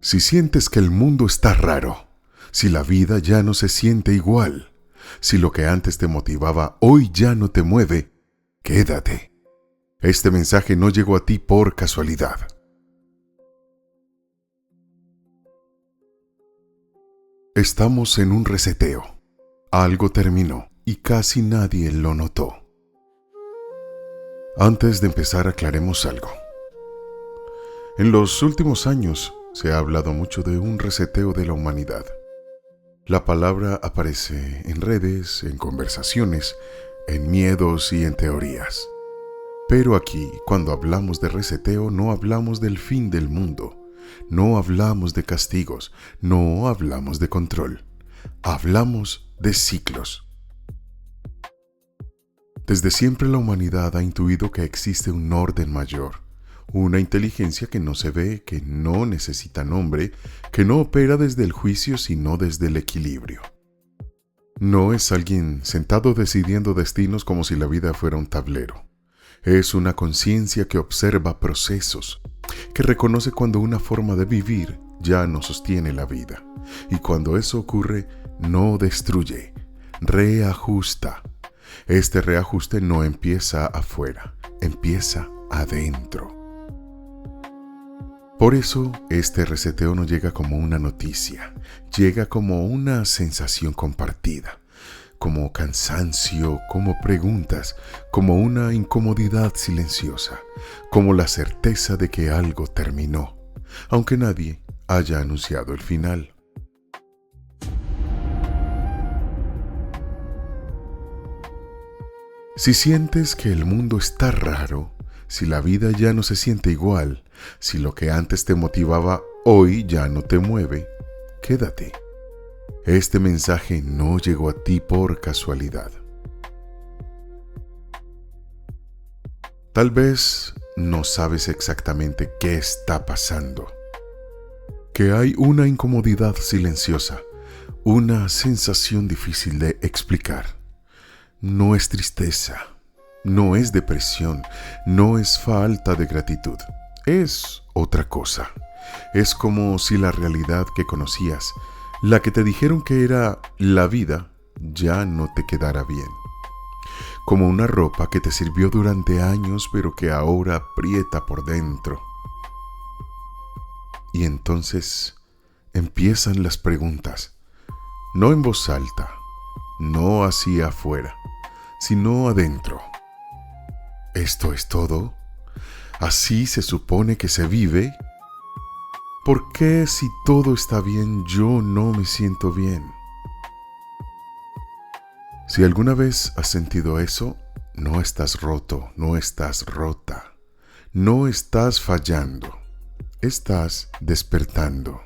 Si sientes que el mundo está raro, si la vida ya no se siente igual, si lo que antes te motivaba hoy ya no te mueve, quédate. Este mensaje no llegó a ti por casualidad. Estamos en un reseteo. Algo terminó y casi nadie lo notó. Antes de empezar, aclaremos algo. En los últimos años se ha hablado mucho de un reseteo de la humanidad. La palabra aparece en redes, en conversaciones, en miedos y en teorías. Pero aquí, cuando hablamos de reseteo, no hablamos del fin del mundo, no hablamos de castigos, no hablamos de control, hablamos de ciclos. Desde siempre la humanidad ha intuido que existe un orden mayor, una inteligencia que no se ve, que no necesita nombre, que no opera desde el juicio sino desde el equilibrio. No es alguien sentado decidiendo destinos como si la vida fuera un tablero. Es una conciencia que observa procesos, que reconoce cuando una forma de vivir ya no sostiene la vida. Y cuando eso ocurre, no destruye, reajusta. Este reajuste no empieza afuera, empieza adentro. Por eso, este reseteo no llega como una noticia, llega como una sensación compartida, como cansancio, como preguntas, como una incomodidad silenciosa, como la certeza de que algo terminó, aunque nadie haya anunciado el final. Si sientes que el mundo está raro, si la vida ya no se siente igual, si lo que antes te motivaba hoy ya no te mueve, quédate. Este mensaje no llegó a ti por casualidad. Tal vez no sabes exactamente qué está pasando, que hay una incomodidad silenciosa, una sensación difícil de explicar. No es tristeza, no es depresión, no es falta de gratitud, es otra cosa. Es como si la realidad que conocías, la que te dijeron que era la vida, ya no te quedara bien. Como una ropa que te sirvió durante años pero que ahora aprieta por dentro. Y entonces empiezan las preguntas, no en voz alta, no hacia afuera, sino adentro. ¿Esto es todo? ¿Así se supone que se vive? ¿Por qué si todo está bien yo no me siento bien? Si alguna vez has sentido eso, no estás roto, no estás rota, no estás fallando, estás despertando.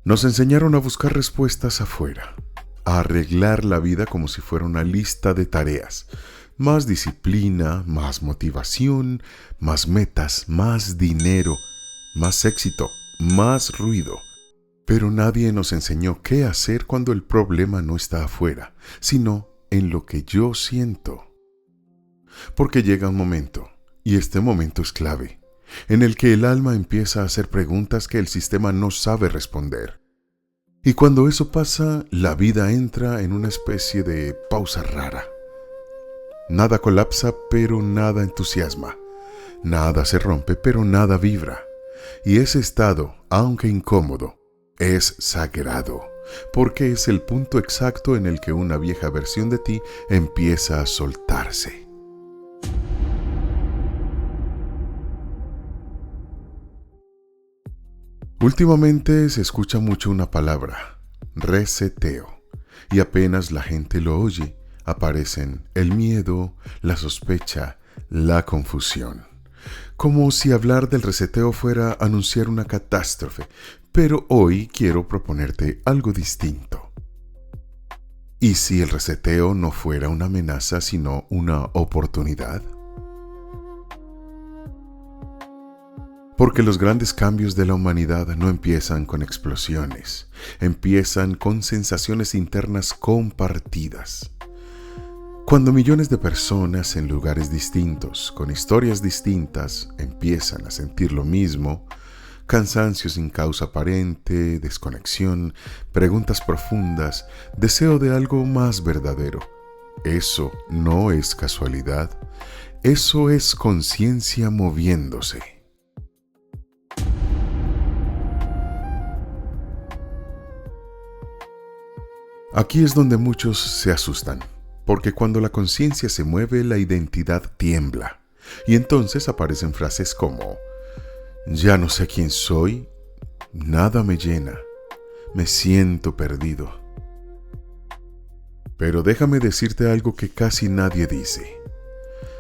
Nos enseñaron a buscar respuestas afuera, a arreglar la vida como si fuera una lista de tareas. Más disciplina, más motivación, más metas, más dinero, más éxito, más ruido. Pero nadie nos enseñó qué hacer cuando el problema no está afuera, sino en lo que yo siento. Porque llega un momento, y este momento es clave, en el que el alma empieza a hacer preguntas que el sistema no sabe responder. Y cuando eso pasa, la vida entra en una especie de pausa rara. Nada colapsa, pero nada entusiasma. Nada se rompe, pero nada vibra. Y ese estado, aunque incómodo, es sagrado, porque es el punto exacto en el que una vieja versión de ti empieza a soltarse. Últimamente se escucha mucho una palabra, reseteo, y apenas la gente lo oye, aparecen el miedo, la sospecha, la confusión. Como si hablar del reseteo fuera anunciar una catástrofe, pero hoy quiero proponerte algo distinto. ¿Y si el reseteo no fuera una amenaza, sino una oportunidad? Porque los grandes cambios de la humanidad no empiezan con explosiones, empiezan con sensaciones internas compartidas. Cuando millones de personas en lugares distintos, con historias distintas, empiezan a sentir lo mismo, cansancio sin causa aparente, desconexión, preguntas profundas, deseo de algo más verdadero, eso no es casualidad, eso es conciencia moviéndose. Aquí es donde muchos se asustan, porque cuando la conciencia se mueve, la identidad tiembla, y entonces aparecen frases como: ya no sé quién soy, nada me llena, me siento perdido. Pero déjame decirte algo que casi nadie dice.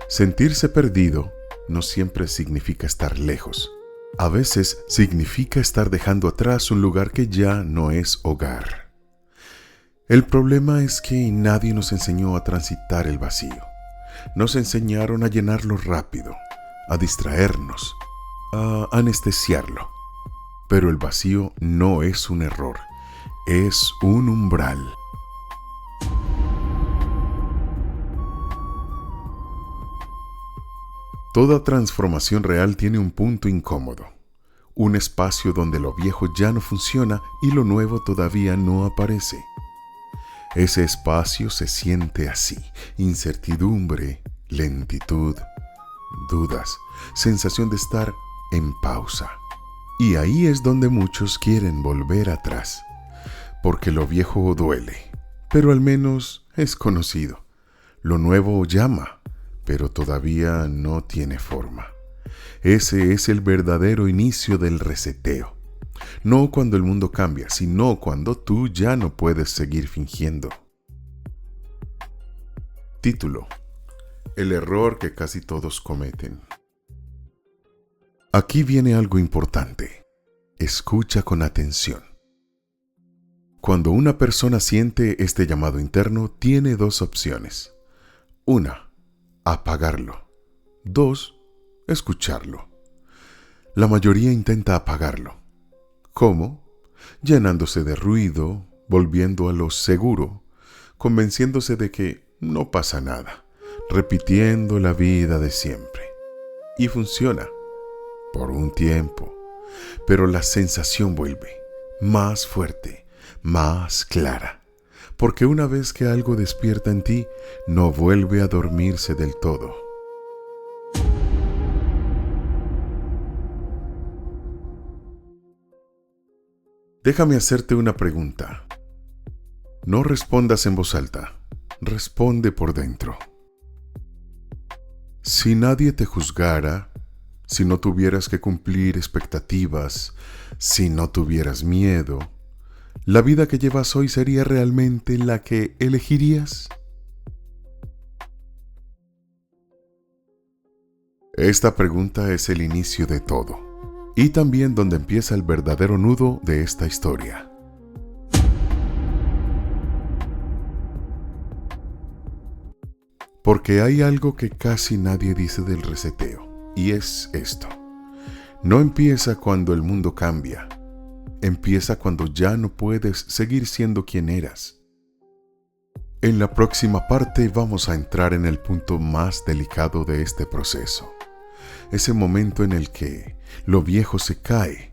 Sentirse perdido no siempre significa estar lejos. A veces significa estar dejando atrás un lugar que ya no es hogar. El problema es que nadie nos enseñó a transitar el vacío. Nos enseñaron a llenarlo rápido, a distraernos, a anestesiarlo. Pero el vacío no es un error, es un umbral. Toda transformación real tiene un punto incómodo, un espacio donde lo viejo ya no funciona y lo nuevo todavía no aparece. Ese espacio se siente así: incertidumbre, lentitud, dudas, sensación de estar en pausa. Y ahí es donde muchos quieren volver atrás, porque lo viejo duele, pero al menos es conocido. Lo nuevo llama, pero todavía no tiene forma. Ese es el verdadero inicio del reseteo. No cuando el mundo cambia, sino cuando tú ya no puedes seguir fingiendo. Título: el error que casi todos cometen. Aquí viene algo importante. Escucha con atención. Cuando una persona siente este llamado interno, tiene dos opciones. 1, apagarlo. 2, escucharlo. La mayoría intenta apagarlo. ¿Cómo? Llenándose de ruido, volviendo a lo seguro, convenciéndose de que no pasa nada, repitiendo la vida de siempre. Y funciona, por un tiempo, pero la sensación vuelve, más fuerte, más clara, porque una vez que algo despierta en ti, no vuelve a dormirse del todo. Déjame hacerte una pregunta. No respondas en voz alta, responde por dentro. Si nadie te juzgara, si no tuvieras que cumplir expectativas, si no tuvieras miedo, ¿la vida que llevas hoy sería realmente la que elegirías? Esta pregunta es el inicio de todo. Y también donde empieza el verdadero nudo de esta historia. Porque hay algo que casi nadie dice del reseteo, y es esto. No empieza cuando el mundo cambia, empieza cuando ya no puedes seguir siendo quien eras. En la próxima parte vamos a entrar en el punto más delicado de este proceso. Ese momento en el que lo viejo se cae,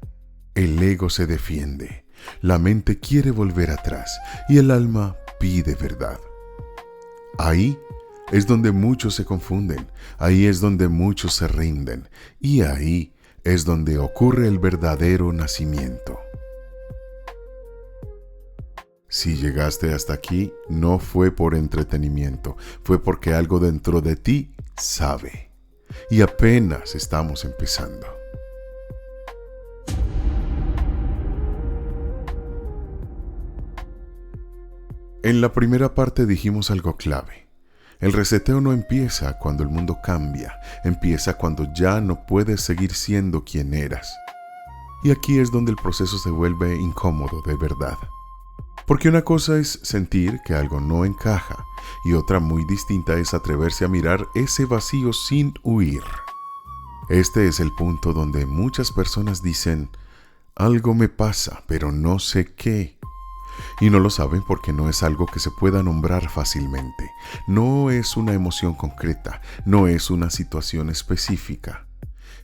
el ego se defiende, la mente quiere volver atrás y el alma pide verdad. Ahí es donde muchos se confunden, ahí es donde muchos se rinden y ahí es donde ocurre el verdadero nacimiento. Si llegaste hasta aquí, no fue por entretenimiento, fue porque algo dentro de ti sabe. Y apenas estamos empezando. En la primera parte dijimos algo clave. El reseteo no empieza cuando el mundo cambia, empieza cuando ya no puedes seguir siendo quien eras. Y aquí es donde el proceso se vuelve incómodo de verdad. Porque una cosa es sentir que algo no encaja y otra muy distinta es atreverse a mirar ese vacío sin huir. Este es el punto donde muchas personas dicen: algo me pasa, pero no sé qué. Y no lo saben porque no es algo que se pueda nombrar fácilmente. No es una emoción concreta, no es una situación específica.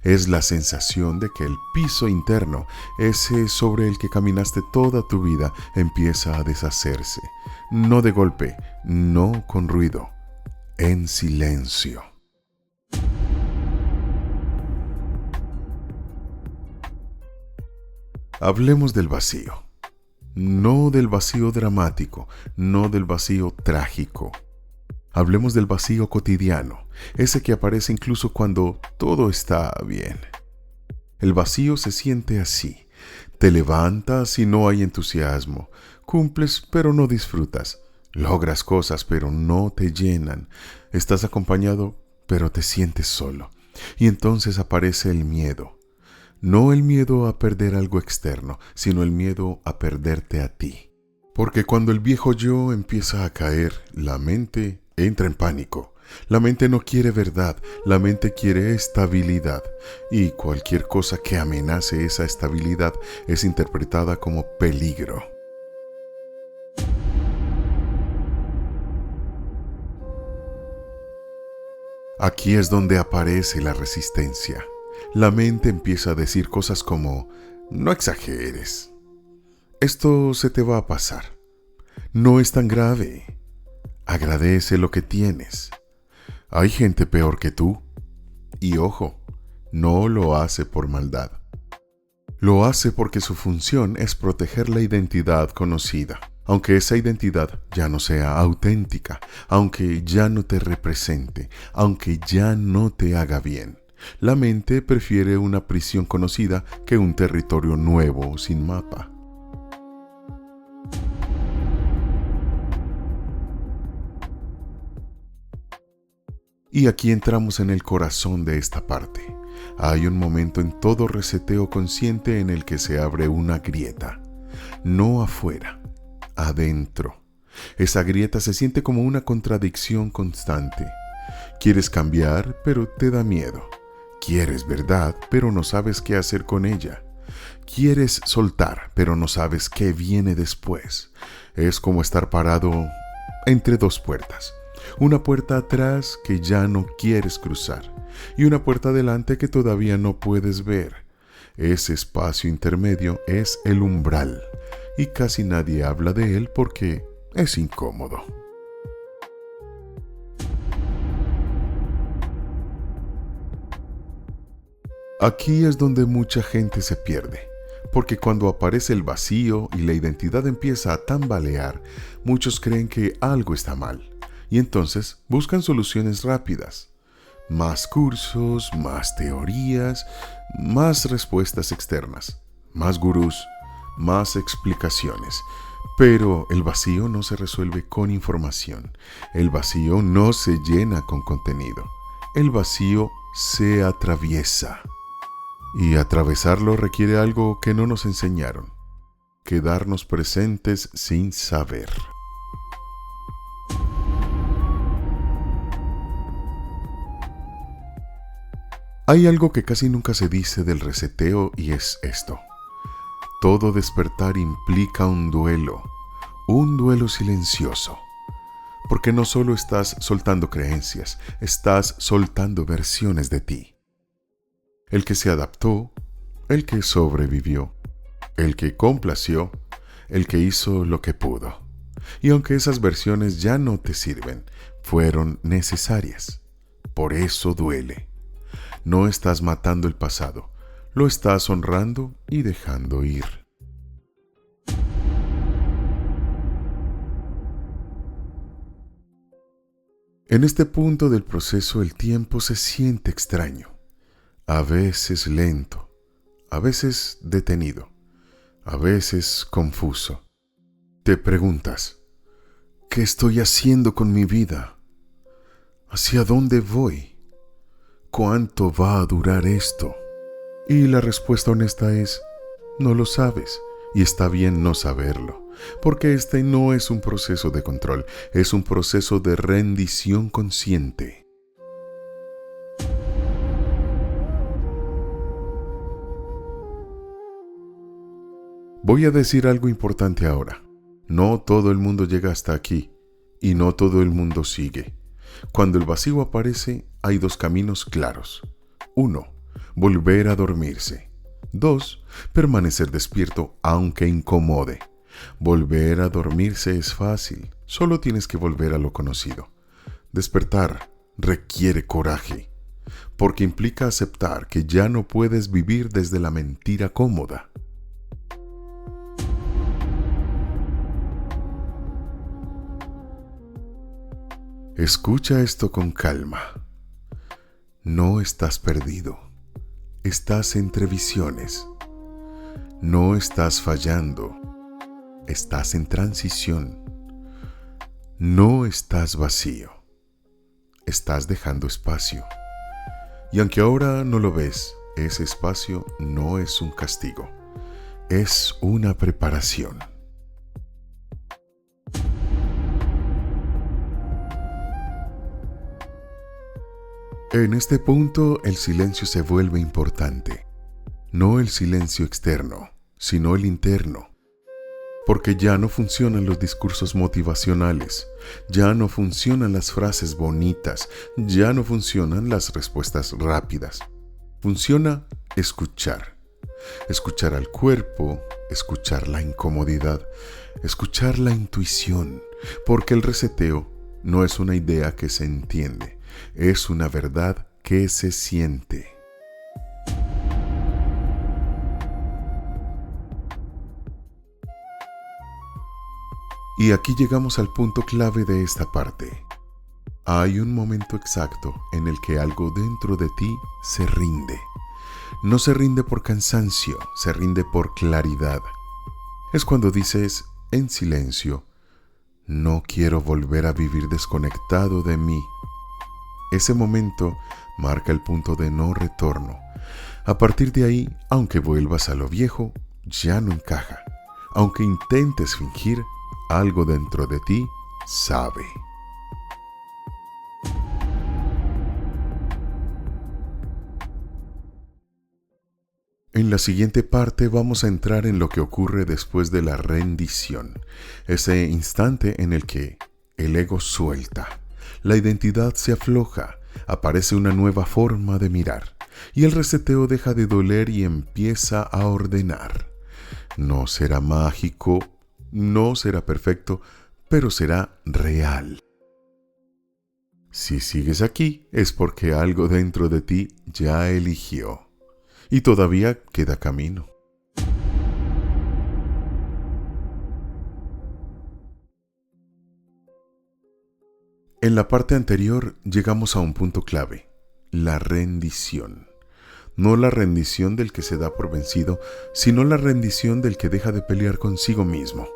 Es la sensación de que el piso interno, ese sobre el que caminaste toda tu vida, empieza a deshacerse. No de golpe, no con ruido, en silencio. Hablemos del vacío. No del vacío dramático, no del vacío trágico. Hablemos del vacío cotidiano, ese que aparece incluso cuando todo está bien. El vacío se siente así. Te levantas y no hay entusiasmo. Cumples pero no disfrutas. Logras cosas pero no te llenan. Estás acompañado pero te sientes solo. Y entonces aparece el miedo. No el miedo a perder algo externo, sino el miedo a perderte a ti. Porque cuando el viejo yo empieza a caer, la mente entra en pánico. La mente no quiere verdad, la mente quiere estabilidad. Y cualquier cosa que amenace esa estabilidad es interpretada como peligro. Aquí es donde aparece la resistencia. La mente empieza a decir cosas como: no exageres. Esto se te va a pasar. No es tan grave. Agradece lo que tienes. Hay gente peor que tú. Y ojo, no lo hace por maldad. Lo hace porque su función es proteger la identidad conocida, aunque esa identidad ya no sea auténtica, aunque ya no te represente, aunque ya no te haga bien. La mente prefiere una prisión conocida que un territorio nuevo sin mapa. Y aquí entramos en el corazón de esta parte. Hay un momento en todo reseteo consciente en el que se abre una grieta. No afuera, adentro. Esa grieta se siente como una contradicción constante. Quieres cambiar, pero te da miedo. Quieres verdad, pero no sabes qué hacer con ella. Quieres soltar, pero no sabes qué viene después. Es como estar parado entre dos puertas. Una puerta atrás que ya no quieres cruzar y una puerta adelante que todavía no puedes ver. Ese espacio intermedio es el umbral y casi nadie habla de él porque es incómodo. Aquí es donde mucha gente se pierde, porque cuando aparece el vacío y la identidad empieza a tambalear, muchos creen que algo está mal. Y entonces buscan soluciones rápidas. Más cursos, más teorías, más respuestas externas, más gurús, más explicaciones. Pero el vacío no se resuelve con información. El vacío no se llena con contenido. El vacío se atraviesa. Y atravesarlo requiere algo que no nos enseñaron: quedarnos presentes sin saber. Hay algo que casi nunca se dice del reseteo y es esto: todo despertar implica un duelo silencioso. Porque no solo estás soltando creencias, estás soltando versiones de ti. El que se adaptó, el que sobrevivió, el que complació, el que hizo lo que pudo. Y aunque esas versiones ya no te sirven, fueron necesarias. Por eso duele. No estás matando el pasado, lo estás honrando y dejando ir. En este punto del proceso el tiempo se siente extraño, a veces lento, a veces detenido, a veces confuso. Te preguntas: ¿qué estoy haciendo con mi vida? ¿Hacia dónde voy? ¿Cuánto va a durar esto? Y la respuesta honesta es: no lo sabes, y está bien no saberlo, porque este no es un proceso de control, es un proceso de rendición consciente. Voy a decir algo importante ahora. No todo el mundo llega hasta aquí y no todo el mundo sigue. Cuando el vacío aparece, hay dos caminos claros. 1. Volver a dormirse. 2. Permanecer despierto aunque incomode. Volver a dormirse es fácil, solo tienes que volver a lo conocido. Despertar requiere coraje, porque implica aceptar que ya no puedes vivir desde la mentira cómoda. Escucha esto con calma. No estás perdido. Estás entre visiones. No estás fallando. Estás en transición. No estás vacío. Estás dejando espacio. Y aunque ahora no lo ves, ese espacio no es un castigo. Es una preparación. En este punto, el silencio se vuelve importante. No el silencio externo, sino el interno. Porque ya no funcionan los discursos motivacionales, ya no funcionan las frases bonitas, ya no funcionan las respuestas rápidas. Funciona escuchar. Escuchar al cuerpo, escuchar la incomodidad, escuchar la intuición, porque el reseteo no es una idea que se entiende, es una verdad que se siente. Y aquí llegamos al punto clave de esta parte. Hay un momento exacto en el que algo dentro de ti se rinde. No se rinde por cansancio, se rinde por claridad. Es cuando dices, en silencio, no quiero volver a vivir desconectado de mí. Ese momento marca el punto de no retorno. A partir de ahí, aunque vuelvas a lo viejo, ya no encaja. Aunque intentes fingir, algo dentro de ti sabe. En la siguiente parte vamos a entrar en lo que ocurre después de la rendición, ese instante en el que el ego suelta, la identidad se afloja, aparece una nueva forma de mirar y el reseteo deja de doler y empieza a ordenar. No será mágico, no será perfecto, pero será real. Si sigues aquí es porque algo dentro de ti ya eligió. Y todavía queda camino. En la parte anterior llegamos a un punto clave, la rendición. No la rendición del que se da por vencido, sino la rendición del que deja de pelear consigo mismo.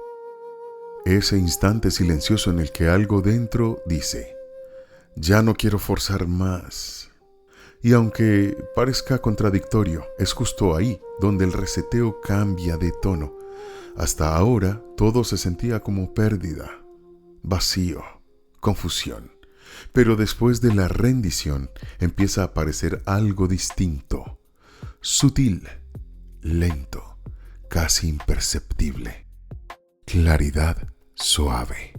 Ese instante silencioso en el que algo dentro dice, ya no quiero forzar más. Y aunque parezca contradictorio, es justo ahí donde el reseteo cambia de tono. Hasta ahora todo se sentía como pérdida, vacío, confusión. Pero después de la rendición empieza a aparecer algo distinto, sutil, lento, casi imperceptible. Claridad suave.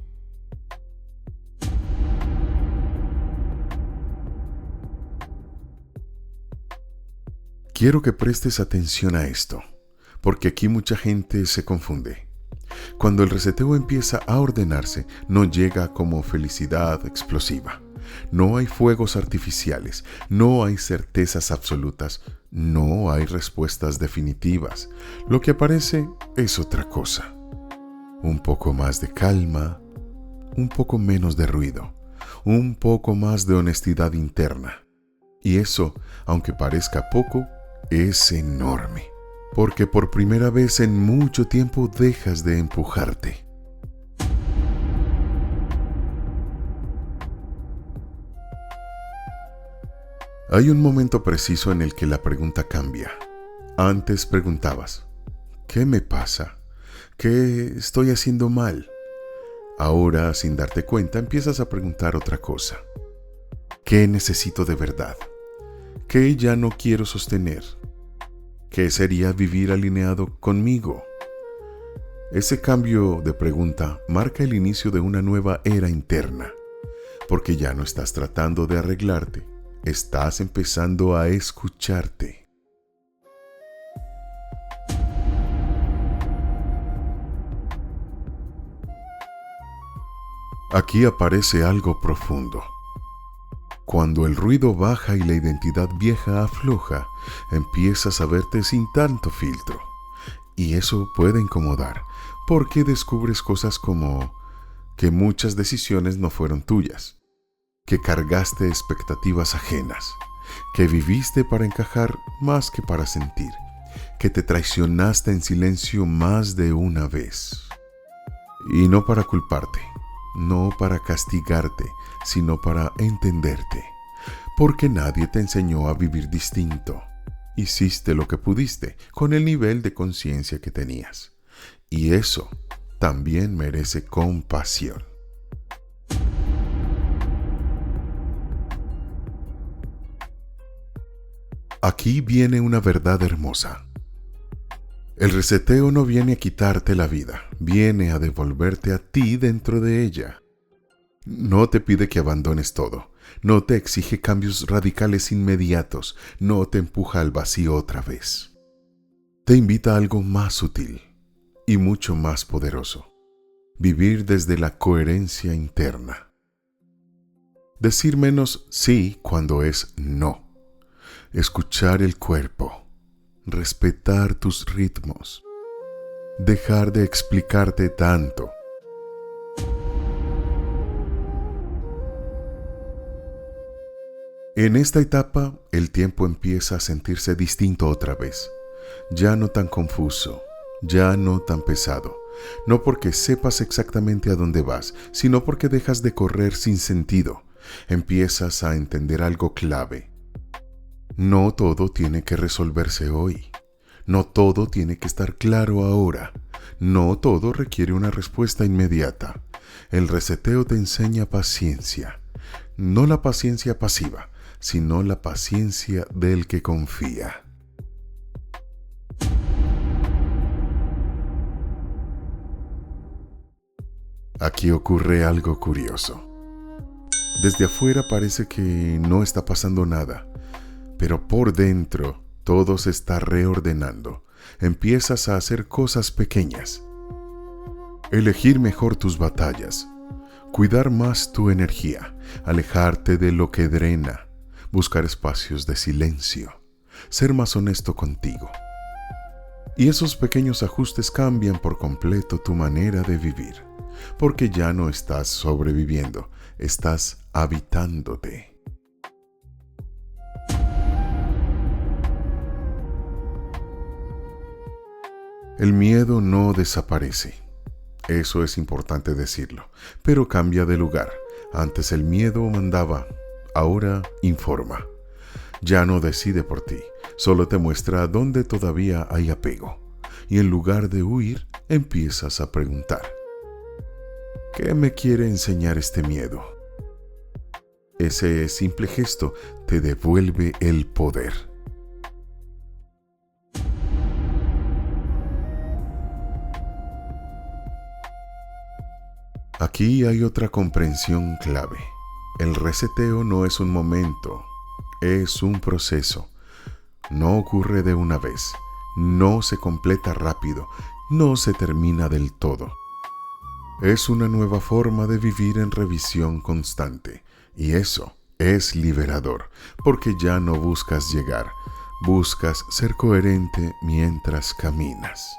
Quiero que prestes atención a esto, porque aquí mucha gente se confunde. Cuando el reseteo empieza a ordenarse, no llega como felicidad explosiva. No hay fuegos artificiales, no hay certezas absolutas, no hay respuestas definitivas. Lo que aparece es otra cosa. Un poco más de calma, un poco menos de ruido, un poco más de honestidad interna. Y eso, aunque parezca poco, es enorme, porque por primera vez en mucho tiempo dejas de empujarte. Hay un momento preciso en el que la pregunta cambia. Antes preguntabas, ¿qué me pasa? ¿Qué estoy haciendo mal? Ahora, sin darte cuenta, empiezas a preguntar otra cosa. ¿Qué necesito de verdad? ¿Qué ya no quiero sostener? ¿Qué sería vivir alineado conmigo? Ese cambio de pregunta marca el inicio de una nueva era interna, porque ya no estás tratando de arreglarte, estás empezando a escucharte. Aquí aparece algo profundo. Cuando el ruido baja y la identidad vieja afloja, empiezas a verte sin tanto filtro. Y eso puede incomodar, porque descubres cosas como que muchas decisiones no fueron tuyas, que cargaste expectativas ajenas, que viviste para encajar más que para sentir, que te traicionaste en silencio más de una vez. Y no para culparte, no para castigarte, sino para entenderte, porque nadie te enseñó a vivir distinto. Hiciste lo que pudiste con el nivel de conciencia que tenías, y eso también merece compasión. Aquí viene una verdad hermosa. El reseteo no viene a quitarte la vida, viene a devolverte a ti dentro de ella. No te pide que abandones todo, no te exige cambios radicales inmediatos, no te empuja al vacío otra vez. Te invita a algo más sutil y mucho más poderoso. Vivir desde la coherencia interna. Decir menos sí cuando es no. Escuchar el cuerpo. Respetar tus ritmos. Dejar de explicarte tanto. En esta etapa, el tiempo empieza a sentirse distinto otra vez. Ya no tan confuso, ya no tan pesado. No porque sepas exactamente a dónde vas, sino porque dejas de correr sin sentido. Empiezas a entender algo clave. No todo tiene que resolverse hoy. No todo tiene que estar claro ahora. No todo requiere una respuesta inmediata. El reseteo te enseña paciencia. No la paciencia pasiva, sino la paciencia del que confía. Aquí ocurre algo curioso. Desde afuera parece que no está pasando nada, pero por dentro todo se está reordenando. Empiezas a hacer cosas pequeñas. Elegir mejor tus batallas. Cuidar más tu energía. Alejarte de lo que drena. Buscar espacios de silencio. Ser más honesto contigo. Y esos pequeños ajustes cambian por completo tu manera de vivir. Porque ya no estás sobreviviendo, estás habitándote. El miedo no desaparece. Eso es importante decirlo, pero cambia de lugar. Antes el miedo mandaba, ahora informa. Ya no decide por ti, solo te muestra dónde todavía hay apego. Y en lugar de huir, empiezas a preguntar. ¿Qué me quiere enseñar este miedo? Ese simple gesto te devuelve el poder. Aquí hay otra comprensión clave. El reseteo no es un momento, es un proceso. No ocurre de una vez, no se completa rápido, no se termina del todo. Es una nueva forma de vivir en revisión constante, y eso es liberador, porque ya no buscas llegar, buscas ser coherente mientras caminas.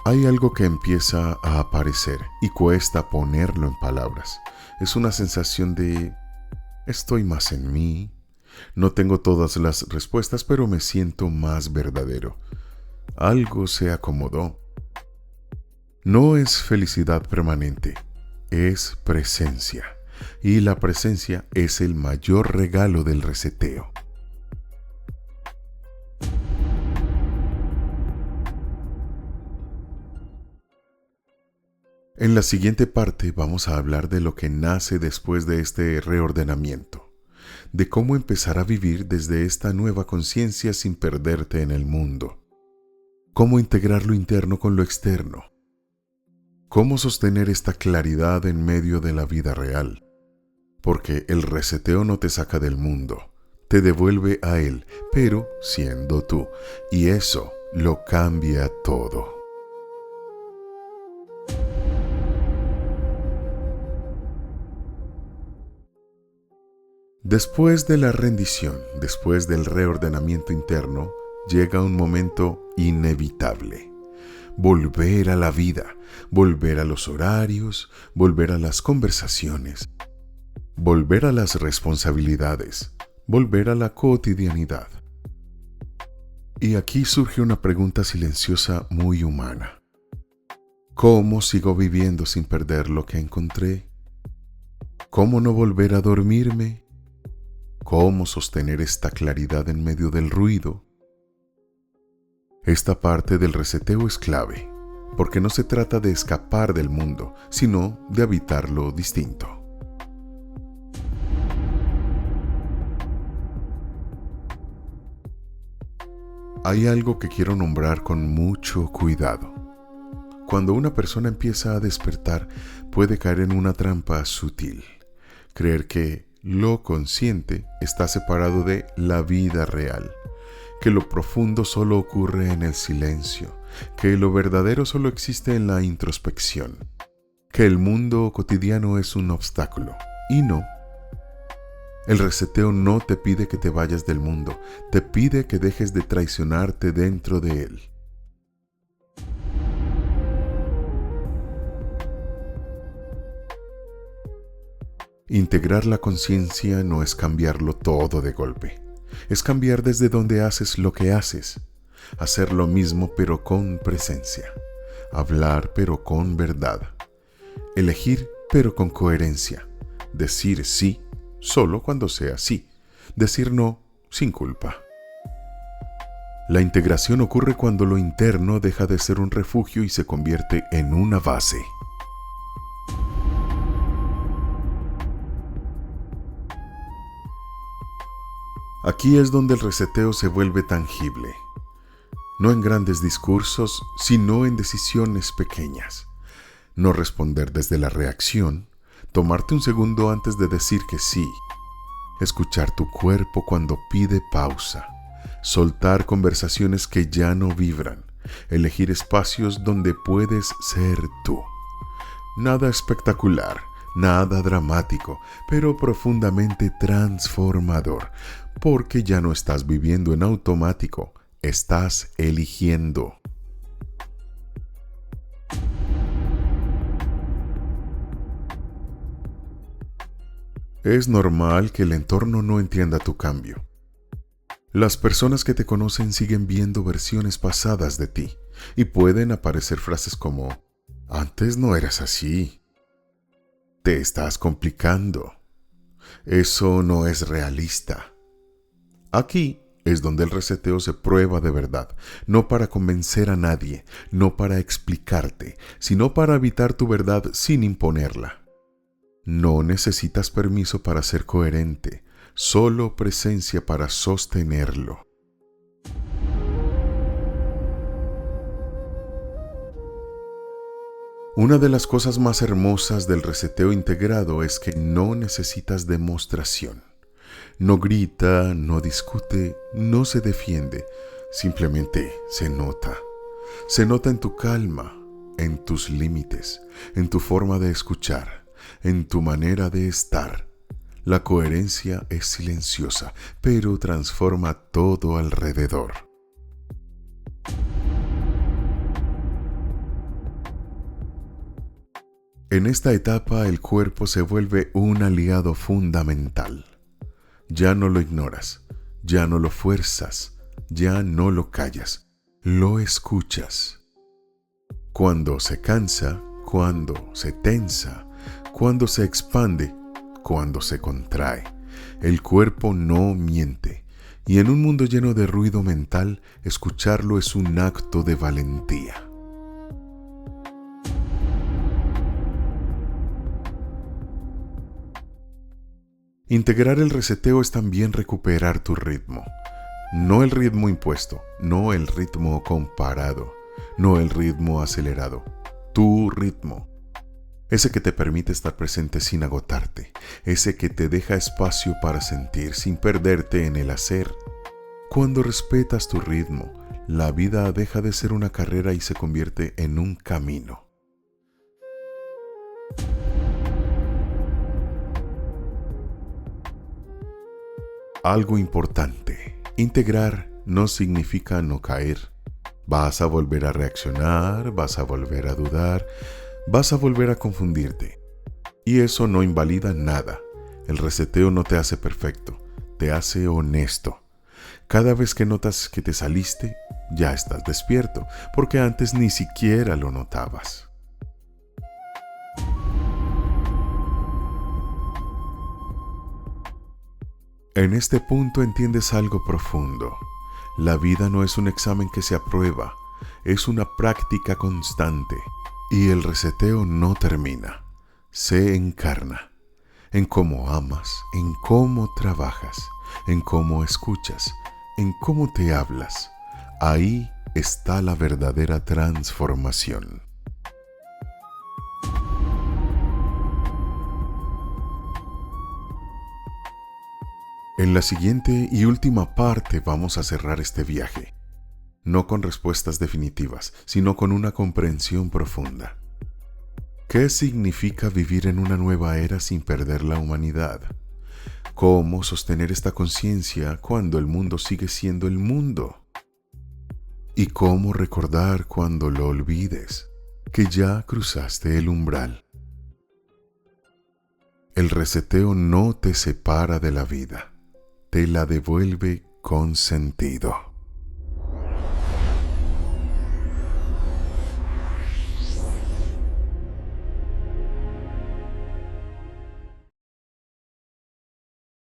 Hay algo que empieza a aparecer y cuesta ponerlo en palabras. Es una sensación de estoy más en mí. No tengo todas las respuestas, pero me siento más verdadero. Algo se acomodó. No es felicidad permanente, es presencia. Y la presencia es el mayor regalo del reseteo. En la siguiente parte vamos a hablar de lo que nace después de este reordenamiento, de cómo empezar a vivir desde esta nueva conciencia sin perderte en el mundo. Cómo integrar lo interno con lo externo. Cómo sostener esta claridad en medio de la vida real. Porque el reseteo no te saca del mundo, te devuelve a él, pero siendo tú. Y eso lo cambia todo. Después de la rendición, después del reordenamiento interno, llega un momento inevitable. Volver a la vida, volver a los horarios, volver a las conversaciones, volver a las responsabilidades, volver a la cotidianidad. Y aquí surge una pregunta silenciosa muy humana. ¿Cómo sigo viviendo sin perder lo que encontré? ¿Cómo no volver a dormirme? ¿Cómo sostener esta claridad en medio del ruido? Esta parte del reseteo es clave, porque no se trata de escapar del mundo, sino de habitarlo distinto. Hay algo que quiero nombrar con mucho cuidado. Cuando una persona empieza a despertar, puede caer en una trampa sutil, creer que lo consciente está separado de la vida real, que lo profundo solo ocurre en el silencio, que lo verdadero solo existe en la introspección, que el mundo cotidiano es un obstáculo. Y no. El reseteo no te pide que te vayas del mundo, te pide que dejes de traicionarte dentro de él. Integrar la conciencia no es cambiarlo todo de golpe. Es cambiar desde donde haces lo que haces. Hacer lo mismo pero con presencia. Hablar pero con verdad. Elegir pero con coherencia. Decir sí solo cuando sea sí. Decir no sin culpa. La integración ocurre cuando lo interno deja de ser un refugio y se convierte en una base. Aquí es donde el reseteo se vuelve tangible, no en grandes discursos, sino en decisiones pequeñas. No responder desde la reacción, tomarte un segundo antes de decir que sí, escuchar tu cuerpo cuando pide pausa, soltar conversaciones que ya no vibran, elegir espacios donde puedes ser tú. Nada espectacular, nada dramático, pero profundamente transformador, porque ya no estás viviendo en automático, estás eligiendo. Es normal que el entorno no entienda tu cambio. Las personas que te conocen siguen viendo versiones pasadas de ti y pueden aparecer frases como: antes no eras así. Te estás complicando. Eso no es realista. Aquí es donde el reseteo se prueba de verdad, no para convencer a nadie, no para explicarte, sino para habitar tu verdad sin imponerla. No necesitas permiso para ser coherente, solo presencia para sostenerlo. Una de las cosas más hermosas del reseteo integrado es que no necesitas demostración. No grita, no discute, no se defiende, simplemente se nota. Se nota en tu calma, en tus límites, en tu forma de escuchar, en tu manera de estar. La coherencia es silenciosa, pero transforma todo alrededor. En esta etapa el cuerpo se vuelve un aliado fundamental. Ya no lo ignoras, ya no lo fuerzas, ya no lo callas, lo escuchas. Cuando se cansa, cuando se tensa, cuando se expande, cuando se contrae, el cuerpo no miente. Y en un mundo lleno de ruido mental, escucharlo es un acto de valentía. Integrar el reseteo es también recuperar tu ritmo. No el ritmo impuesto, no el ritmo comparado, no el ritmo acelerado. Tu ritmo. Ese que te permite estar presente sin agotarte. Ese que te deja espacio para sentir sin perderte en el hacer. Cuando respetas tu ritmo, la vida deja de ser una carrera y se convierte en un camino. Algo importante. Integrar no significa no caer. Vas a volver a reaccionar, vas a volver a dudar, vas a volver a confundirte. Y eso no invalida nada. El reseteo no te hace perfecto, te hace honesto. Cada vez que notas que te saliste, ya estás despierto, porque antes ni siquiera lo notabas. En este punto entiendes algo profundo. La vida no es un examen que se aprueba, es una práctica constante. Y el reseteo no termina, se encarna. En cómo amas, en cómo trabajas, en cómo escuchas, en cómo te hablas. Ahí está la verdadera transformación. En la siguiente y última parte vamos a cerrar este viaje, no con respuestas definitivas, sino con una comprensión profunda. ¿Qué significa vivir en una nueva era sin perder la humanidad? ¿Cómo sostener esta conciencia cuando el mundo sigue siendo el mundo? ¿Y cómo recordar cuando lo olvides, que ya cruzaste el umbral? El reseteo no te separa de la vida. Te la devuelve con sentido.